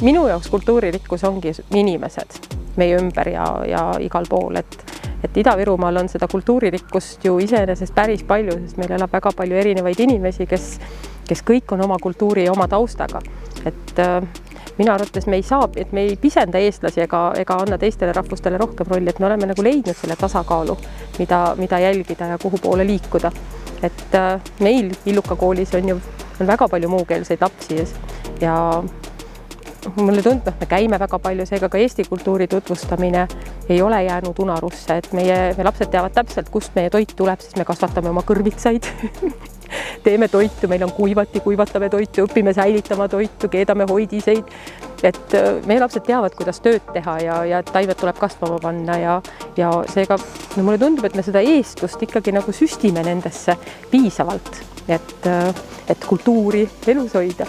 minu jaoks kultuuririkkus ongi inimesed meie ümber ja igal pool, et Ida-Virumaal on seda kultuuririkkust ju iseenesest päris palju, sest meil elab väga palju erinevaid inimesi, kes kõik on oma kultuuri ja oma taustaga. Et minu arvates me ei pisenda eestlasi ega anna teistele rahvustele rohkem rolli, et me oleme nagu leidnud selle tasakaalu, mida jälgida ja kuhu poole liikuda. Et meil Illuka koolis on väga palju muukeelseid lapsi ja mulle tundub, et me käime väga palju, seega ka Eesti kultuuri tutvustamine ei ole jäänud unarusse, et meie lapsed teavad täpselt, kust meie toit tuleb, siis me kasvatame oma kõrvitsaid, teeme toitu, meil on kuivatame toitu, õpime säilitama toitu, keedame hoidiseid, et meie lapsed teavad, kuidas tööd teha ja taimed tuleb kasvama panna ja seega mulle tundub, et me seda eestlust ikkagi nagu süstime nendesse piisavalt, et kultuuri elus hoida.